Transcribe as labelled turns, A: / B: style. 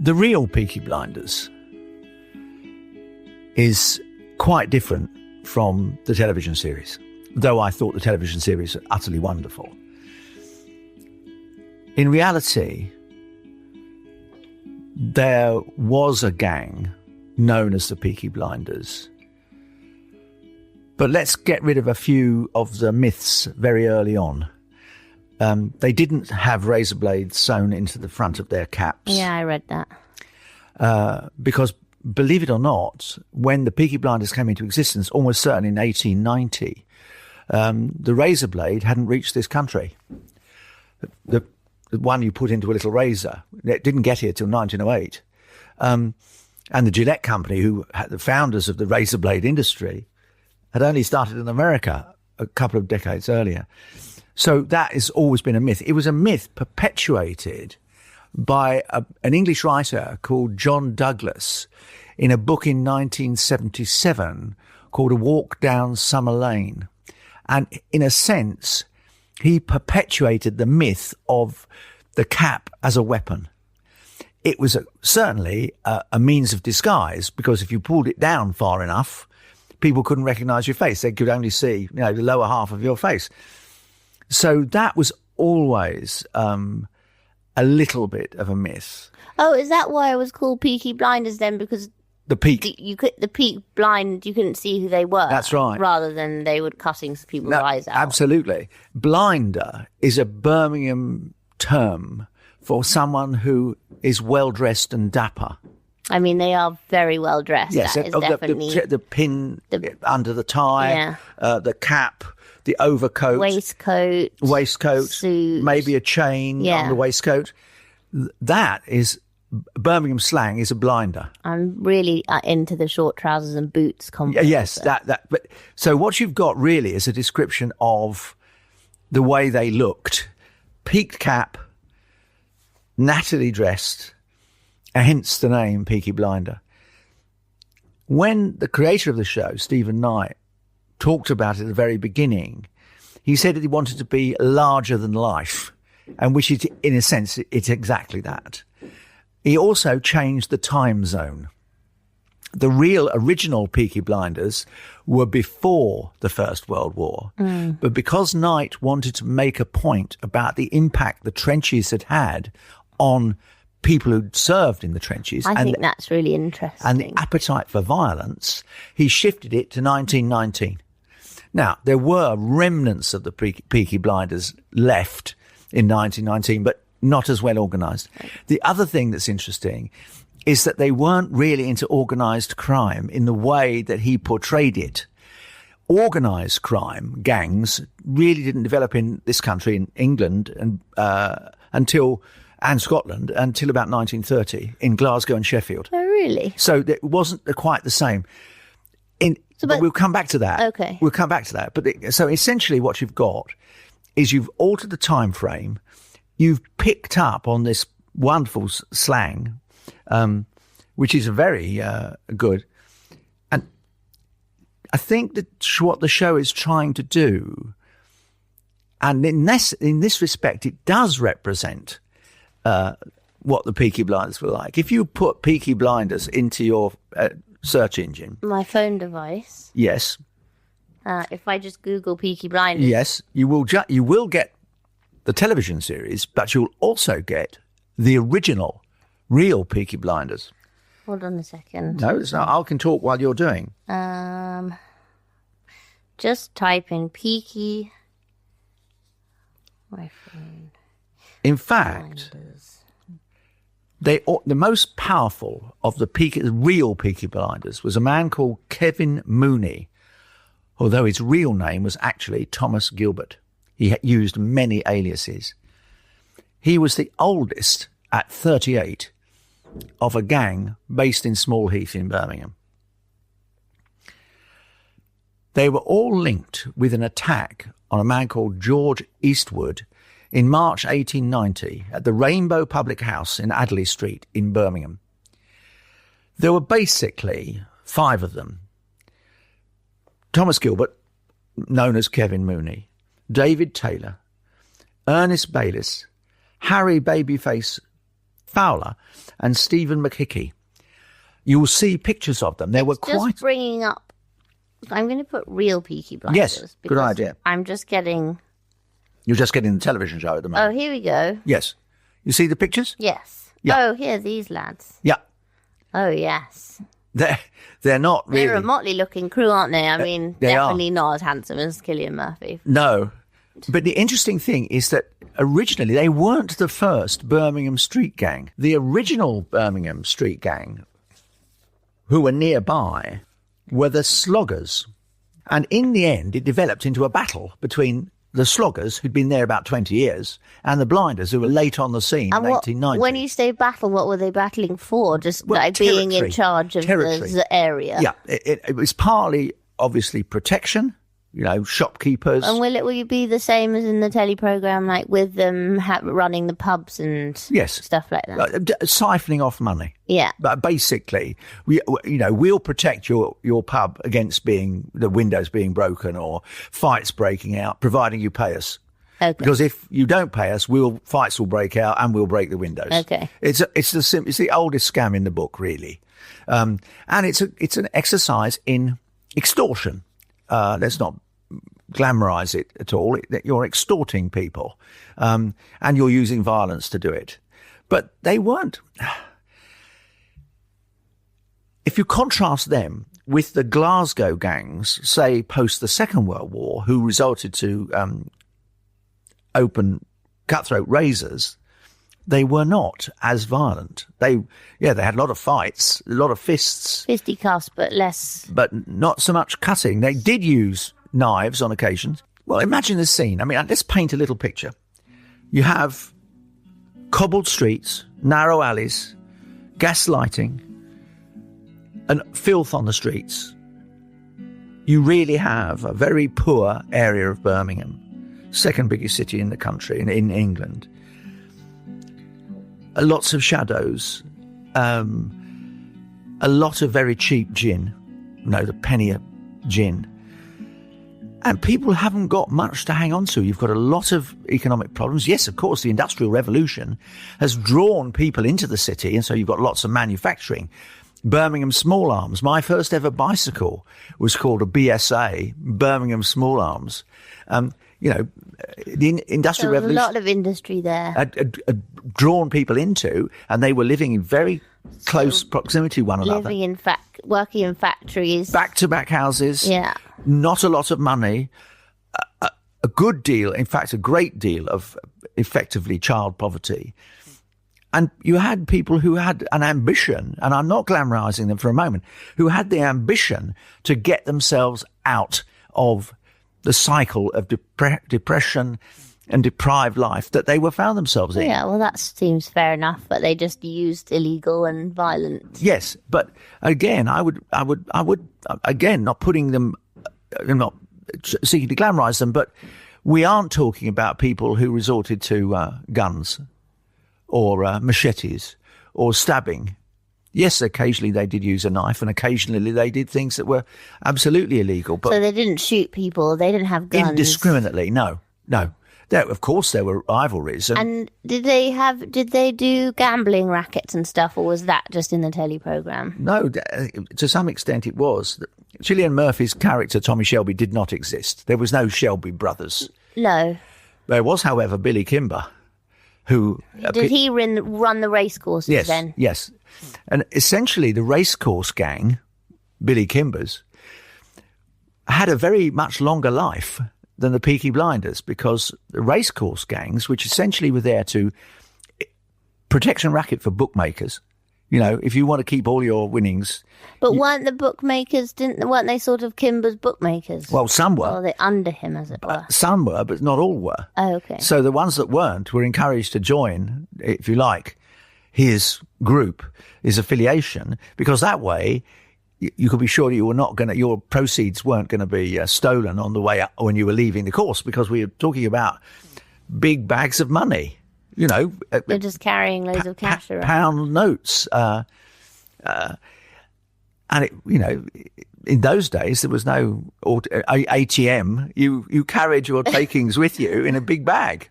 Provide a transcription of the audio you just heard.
A: The Real Peaky Blinders is quite different from the television series, though I thought the television series was utterly wonderful. In reality, there was a gang known as the Peaky Blinders. But let's get rid of a few of the myths very early on. They didn't have razor blades sewn into the front of their caps.
B: Yeah, I read that.
A: Because, believe it or not, when the Peaky Blinders came into existence, almost certainly in 1890, the razor blade hadn't reached this country. The one you put into a little razor, it didn't get here till 1908. And the Gillette Company, who had the founders of the razor blade industry, had only started in America a couple of decades earlier. So that has always been a myth. It was a myth perpetuated by an English writer called John Douglas in a book in 1977 called A Walk Down Summer Lane. And in a sense, he perpetuated the myth of the cap as a weapon. It was certainly a means of disguise, because if you pulled it down far enough, people couldn't recognize your face. They could only see, the lower half of your face. So that was always a little bit of a myth.
B: Oh, is that why it was called Peaky Blinders then? Because
A: the peak,
B: you couldn't see who they were.
A: That's right.
B: Rather than they were cutting people's eyes out.
A: Absolutely. Blinder is a Birmingham term for someone who is well dressed and dapper.
B: I mean, they are very well dressed.
A: Yes,
B: that is definitely
A: the pin under the tie, the cap, the overcoat, waistcoat,
B: suit,
A: maybe a chain on the waistcoat. That is Birmingham slang. Is a blinder.
B: I'm really into the short trousers and boots combo.
A: Yes, that. But so what you've got really is a description of the way they looked: peaked cap, nattily dressed. Hence the name Peaky Blinder. When the creator of the show, Stephen Knight, talked about it at the very beginning, he said that he wanted to be larger than life, and which, in a sense, it's exactly that. He also changed the time zone. The real original Peaky Blinders were before the First World War, but because Knight wanted to make a point about the impact the trenches had on people who'd served in the trenches.
B: I think that's really interesting.
A: And the appetite for violence, he shifted it to 1919. Now, there were remnants of the Peaky Blinders left in 1919, but not as well organised. Right. The other thing that's interesting is that they weren't really into organised crime in the way that he portrayed it. Organised crime, gangs, really didn't develop in this country, in England, and Scotland until about 1930 in Glasgow and Sheffield.
B: Oh, really?
A: So it wasn't quite the same. But we'll come back to that.
B: Okay.
A: We'll come back to that. But so essentially what you've got is you've altered the time frame. You've picked up on this wonderful slang, which is very good. And I think that what the show is trying to do, and in this respect, it does represent what the Peaky Blinders were like. If you put Peaky Blinders into your search engine,
B: my phone device,
A: yes.
B: If I just Google Peaky Blinders,
A: yes, you will get the television series, but you'll also get the original, real Peaky Blinders.
B: Hold on a second.
A: No, it's not. I can talk while you're doing.
B: Just type in Peaky. My phone.
A: In fact, the most powerful of the real Peaky Blinders was a man called Kevin Mooney, although his real name was actually Thomas Gilbert. He had used many aliases. He was the oldest, at 38, of a gang based in Small Heath in Birmingham. They were all linked with an attack on a man called George Eastwood in March 1890 at the Rainbow Public House in Adderley Street in Birmingham. There were basically 5 of them. Thomas Gilbert, known as Kevin Mooney, David Taylor, Ernest Bayliss, Harry Babyface Fowler and Stephen McHickey. You will see pictures of them. They were quite...
B: Just bringing up... I'm going to put Real Peaky Blinders.
A: Yes, good idea.
B: I'm just getting...
A: You're just getting the television show at the moment.
B: Oh, here we go.
A: Yes. You see the pictures?
B: Yes.
A: Yeah.
B: Oh, here, these lads.
A: Yeah.
B: Oh, yes.
A: They're not really...
B: They're a motley looking crew, aren't they? I mean,
A: they
B: definitely not as handsome as Cillian Murphy.
A: No. But the interesting thing is that originally they weren't the first Birmingham street gang. The original Birmingham street gang, who were nearby, were the Sloggers. And in the end, it developed into a battle between the Sloggers, who'd been there about 20 years, and the Blinders, who were late on the scene in 1890.
B: When you say battle, what were they battling for? Just like being in charge of the area?
A: Yeah, it was partly, obviously, protection, shopkeepers.
B: And will you be the same as in the telly programme, like with them running the pubs and stuff like that?
A: Siphoning off money.
B: Yeah.
A: But basically, we'll protect your pub against the windows being broken or fights breaking out, providing you pay us.
B: Okay.
A: Because if you don't pay us, fights will break out and we'll break the windows.
B: Okay.
A: It's the oldest scam in the book, really, and it's an exercise in extortion. Let's not glamorize it at all. You're extorting people, and you're using violence to do it. But they weren't. If you contrast them with the Glasgow gangs, say post the Second World War, who resulted to open cutthroat razors, they were not as violent. They had a lot of fights, a lot of
B: fisticuffs, but less.
A: But not so much cutting. They did use knives on occasions. Well, imagine the scene. I mean, let's paint a little picture. You have cobbled streets, narrow alleys, gas lighting, and filth on the streets. You really have a very poor area of Birmingham, second biggest city in the country, in England. Lots of shadows, a lot of very cheap gin, the penny gin. And people haven't got much to hang on to. You've got a lot of economic problems. Yes, of course, the Industrial Revolution has drawn people into the city, and so you've got lots of manufacturing. Birmingham Small Arms. My first ever bicycle was called a BSA, Birmingham Small Arms. The Industrial Revolution...
B: There was a lot of industry there.
A: Had drawn people into, and they were living in very close proximity to one another.
B: Working in factories.
A: Back-to-back houses.
B: Yeah.
A: Not a lot of money. A good deal, in fact, a great deal of effectively child poverty. And you had people who had an ambition, and I'm not glamorizing them for a moment, who had the ambition to get themselves out of the cycle of depression and deprived life that they found themselves in.
B: Yeah, well, that seems fair enough, but they just used illegal and violent.
A: Yes, but again, I would again, not putting them, I'm not seeking to glamorize them, but we aren't talking about people who resorted to guns or machetes or stabbing. Yes, occasionally they did use a knife, and occasionally they did things that were absolutely illegal. But
B: so they didn't shoot people. They didn't have guns
A: indiscriminately. No. Of course, there were rivalries.
B: And did they do gambling rackets and stuff, or was that just in the telly programme?
A: No, to some extent it was. Cillian Murphy's character, Tommy Shelby, did not exist. There was no Shelby brothers.
B: No.
A: There was, however, Billy Kimber, who...
B: Did he run the racecourses then?
A: Yes. And essentially the racecourse gang, Billy Kimber's, had a very much longer life than the Peaky Blinders, because the racecourse gangs, which essentially were there to protection racket for bookmakers, if you want to keep all your winnings.
B: But weren't the bookmakers, weren't they sort of Kimber's bookmakers?
A: Well, some were.
B: Or were they under him, as it were?
A: Some were, but not all were.
B: Oh, okay.
A: So the ones that weren't were encouraged to join, if you like, his group, his affiliation, because that way you could be sure your proceeds weren't going to be stolen on the way up when you were leaving the course, because we were talking about big bags of money,
B: They're just carrying loads of cash around.
A: Pound notes. And in those days, there was no ATM. You carried your takings with you in a big bag.